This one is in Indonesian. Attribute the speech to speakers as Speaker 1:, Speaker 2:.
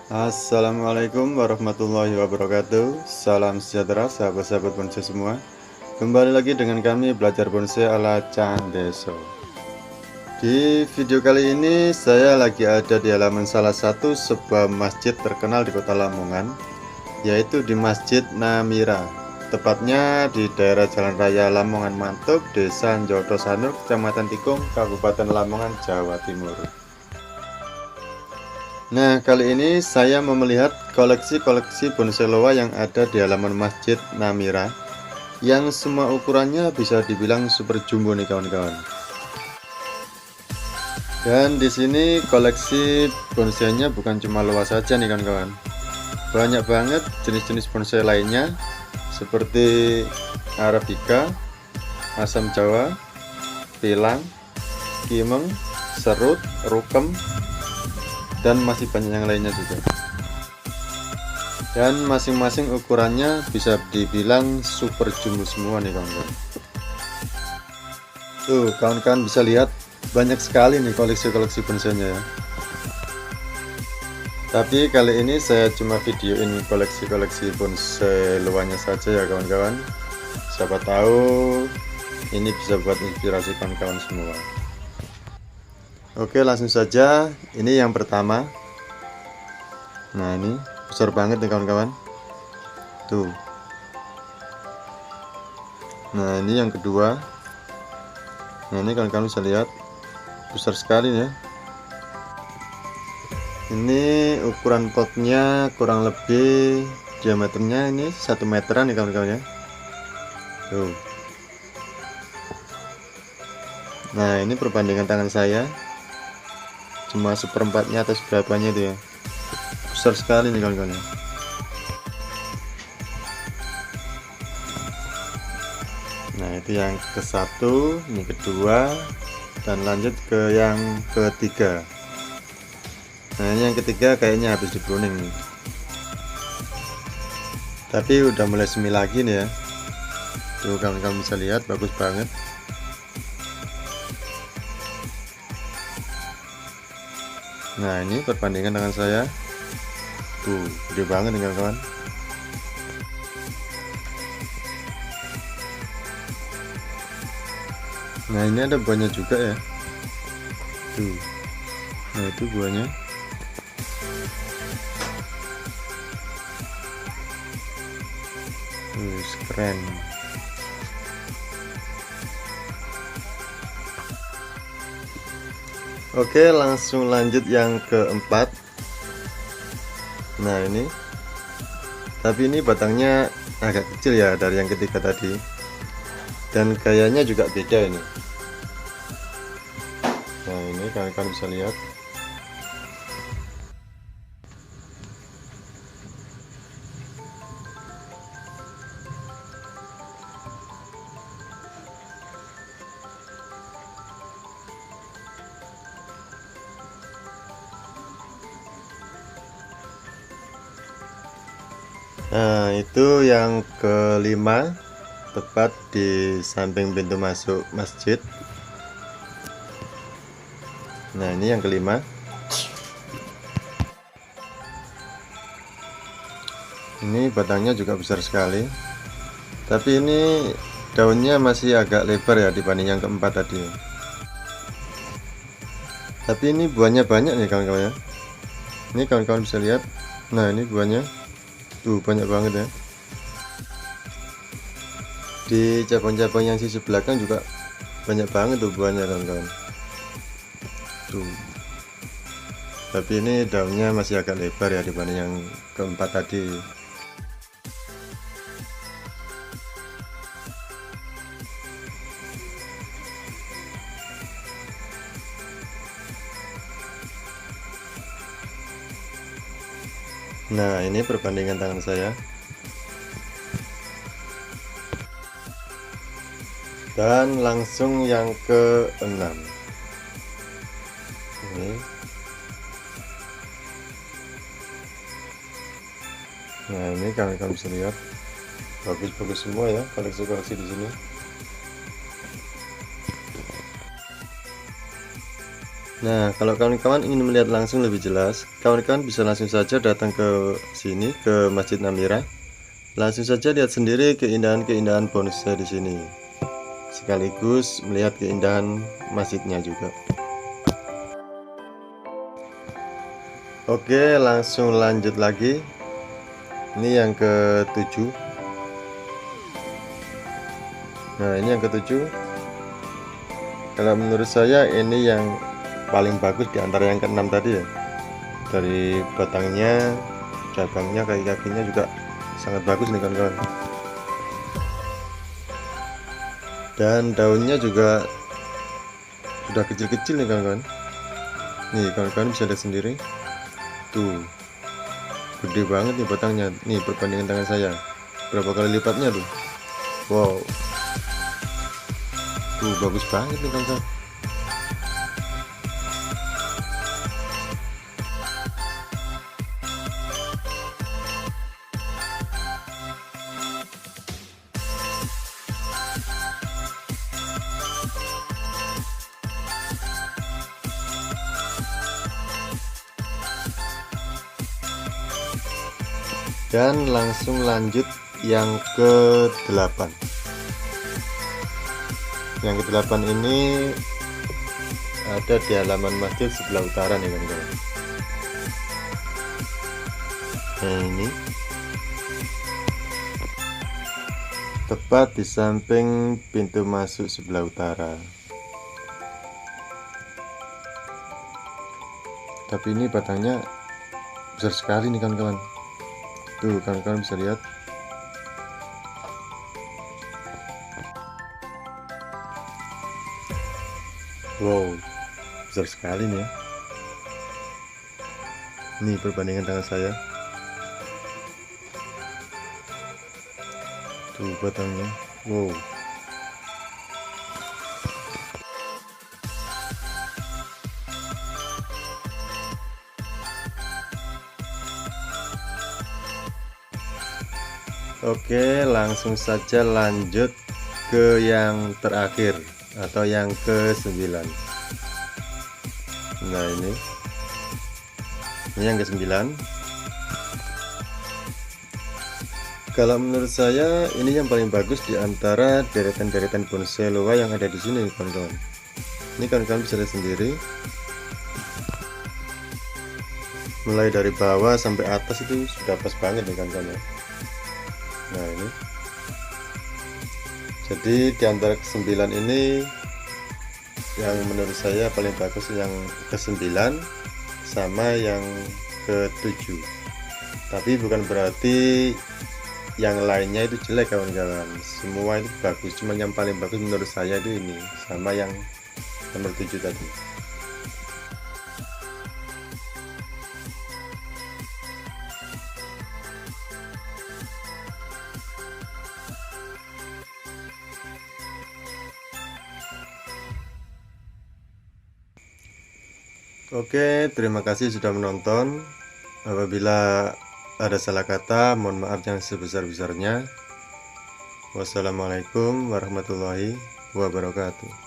Speaker 1: Assalamualaikum warahmatullahi wabarakatuh. Salam sejahtera sahabat-sahabat bonsai semua. Kembali lagi dengan kami belajar bonsai ala Candeso. Di video kali ini saya lagi ada di halaman salah satu sebuah masjid terkenal di kota Lamongan, yaitu di Masjid Namira, tepatnya di daerah Jalan Raya Lamongan Mantuk, Desa Njoto Sanur, Kecamatan Tikung, Kabupaten Lamongan, Jawa Timur. Nah, kali ini saya mau melihat koleksi-koleksi bonsai loa yang ada di halaman Masjid Namira, yang semua ukurannya bisa dibilang super jumbo nih kawan-kawan. Dan di sini koleksi bonsainya bukan cuma loa saja nih kawan-kawan. Banyak banget jenis-jenis bonsai lainnya seperti Arabica, Asam Jawa, Pilang, Kimeng, Serut, Rukem, dan masih banyak yang lainnya juga. Dan masing-masing ukurannya bisa dibilang super jumbo semua nih kawan-kawan. Tuh kawan-kawan bisa lihat banyak sekali nih koleksi-koleksi bonsainya ya. Tapi kali ini saya cuma videoin koleksi-koleksi bonsai luarnya saja ya kawan-kawan. Siapa tahu ini bisa buat inspirasi kawan-kawan semua. Oke, langsung saja. Ini yang pertama. Nah, ini besar banget nih kawan-kawan. Tuh. Nah, ini yang kedua. Nah, ini kawan-kawan bisa lihat besar sekali ya. Ini ukuran potnya kurang lebih diameternya ini 1 meteran nih kawan-kawan ya. Tuh. Nah, ini perbandingan tangan saya cuma seperempatnya atau seberapanya itu ya, besar sekali nih kawan-kawan ya. Nah, itu yang ke satu, ini kedua, dan lanjut ke yang ketiga. Nah, ini yang ketiga kayaknya habis di pruning nih, tapi udah mulai semi lagi nih ya. Tuh kawan-kawan bisa lihat bagus banget. Nah, ini perbandingan dengan saya. Tuh, gede banget nih kawan-kawan. Nah, ini ada buahnya juga ya. Tuh. Nah, itu buahnya. Keren. Oke, langsung lanjut yang keempat. Nah, ini. Tapi ini batangnya agak kecil ya dari yang ketiga tadi. Dan gayanya juga beda ini. Nah, ini kalian bisa lihat. Nah, itu yang kelima, tepat di samping pintu masuk masjid. Nah, ini yang kelima. Ini batangnya juga besar sekali, tapi ini daunnya masih agak lebar ya dibanding yang keempat tadi. Tapi ini buahnya banyak nih kawan-kawan ya. Ini kawan-kawan bisa lihat. Nah, ini buahnya tuh banyak banget ya. Di cabang-cabang yang sisi belakang juga banyak banget tuh buahnya kawan-kawan. Tuh. Tapi ini daunnya masih agak lebar ya dibanding yang keempat tadi. Nah, ini perbandingan tangan saya. Dan langsung yang ke-6. Ini. Nah, ini kalian bisa lihat bagus-bagus semua ya koleksi-koleksi di sini. Nah, kalau kawan-kawan ingin melihat langsung lebih jelas, kawan-kawan bisa langsung saja datang ke sini, ke Masjid Namira. Langsung saja lihat sendiri keindahan-keindahan bonsai di sini. Sekaligus melihat keindahan masjidnya juga. Oke, langsung lanjut lagi. Ini yang ke-7. Nah, ini yang ke-7. Kalau menurut saya ini yang paling bagus di antara yang ke-6 tadi ya. Dari batangnya, cabangnya, kaki-kakinya juga sangat bagus nih kawan-kawan. Dan daunnya juga sudah kecil-kecil nih kawan-kawan. Nih kawan-kawan bisa lihat sendiri. Tuh, gede banget nih batangnya. Nih perbandingan tangan saya, berapa kali lipatnya tuh. Wow, tuh bagus banget nih kawan-kawan. Dan langsung lanjut yang ke-8. Yang ke-8 ini ada di halaman masjid sebelah utara nih kawan-kawan. Nah, ini tepat di samping pintu masuk sebelah utara. Tapi ini batangnya besar sekali nih kawan-kawan. Tuh kawan-kawan bisa lihat. Wow, besar sekali nih ya. Ini perbandingan tangan saya. Tuh batangnya. Wow. Oke, langsung saja lanjut ke yang terakhir atau yang ke-9. Nah, ini yang ke-9. Kalau menurut saya ini yang paling bagus di antara deretan-deretan bonsai loa yang ada di sini, kawan-kawan. Ini kawan-kawan bisa lihat sendiri. Mulai dari bawah sampai atas itu sudah pas banget nih kawan-kawan. Nah, ini. Jadi di antara ke-9 ini yang menurut saya paling bagus yang ke-9 sama yang ke-7. Tapi bukan berarti yang lainnya itu jelek kawan-kawan. Semua itu bagus, cuman yang paling bagus menurut saya itu ini sama yang nomor 7 tadi. Oke, terima kasih sudah menonton. Apabila ada salah kata, mohon maaf yang sebesar-besarnya. Wassalamualaikum warahmatullahi wabarakatuh.